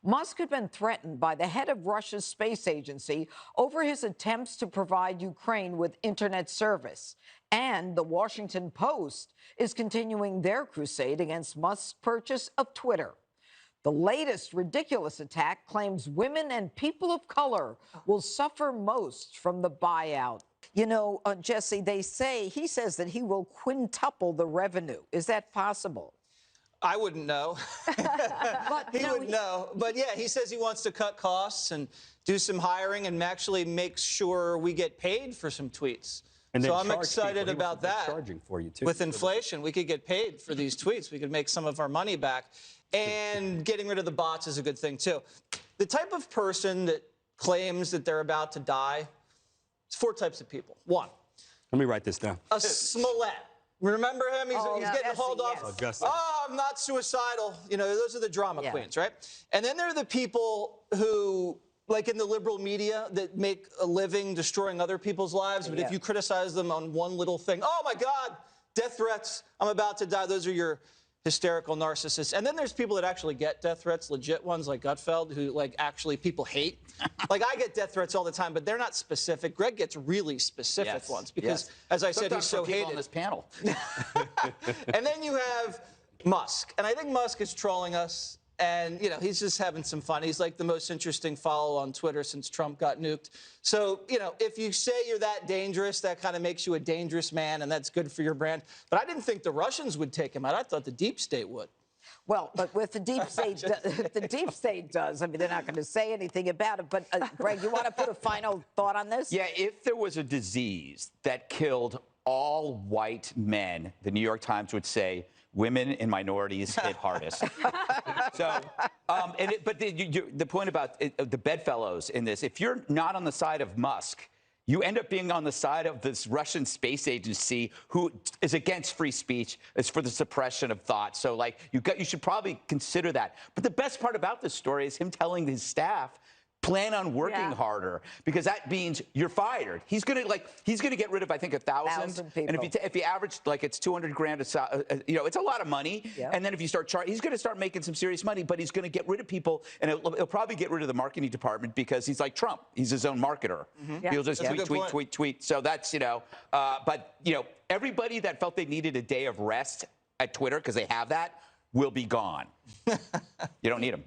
Musk had been threatened by the head of Russia's space agency over his attempts to provide Ukraine with internet service. And the Washington Post is continuing their crusade against Musk's purchase of Twitter. The latest ridiculous attack claims women and people of color will suffer most from the buyout. You know, Jesse, he says that he will quintuple the revenue. Is that possible? I wouldn't know. He would know. But yeah, he says he wants to cut costs and do some hiring and actually make sure we get paid for some tweets. And so I'm excited about that. Charging for you too. With inflation, we could get paid for these tweets. We could make some of our money back. And getting rid of the bots is a good thing too. The type of person that claims that they're about to die, it's 4 types of people. 1. Let me write this down. A Smollett. Remember him? He's getting hauled off. Oh, I'm not suicidal. You know, those are the drama queens, right? And then there are the people who, like in the liberal media, that make a living destroying other people's lives. But if you criticize them on one little thing, oh my God, death threats, I'm about to die. Those are your hysterical narcissists. And then there's people that actually get death threats, legit ones like Gutfeld, who like actually people hate. Like I get death threats all the time, but they're not specific. Greg gets really specific ones because, as I said, he's so hated on this panel. And then you have Musk, and I think Musk is trolling us. And, you know, he's just having some fun. He's like the most interesting follow on Twitter since Trump got nuked. So, you know, if you say you're that dangerous, that kind of makes you a dangerous man, and that's good for your brand. But I didn't think the Russians would take him out. I thought the deep state would. Well, but with the deep state, the deep state does. I mean, they're not going to say anything about it. But, Greg, you want to put a final thought on this? Yeah, if there was a disease that killed all white men, the New York Times would say, women and minorities hit hardest. So, but the point about the bedfellows in this, if you're not on the side of Musk, you end up being on the side of this Russian space agency who is against free speech, is for the suppression of thought. So, like, you should probably consider that. But the best part about this story is him telling his staff, plan on working harder, because that means you're fired. He's gonna get rid of, I think, 1,000 people. And if you average, like, it's 200 grand, you know, it's a lot of money. Yeah. And then if you start charging, he's gonna start making some serious money, but he's gonna get rid of people, and he'll probably get rid of the marketing department because he's like Trump. He's his own marketer. He'll just tweet. So that's, you know, but, you know, everybody that felt they needed a day of rest at Twitter, because they have that, will be gone. You don't need them.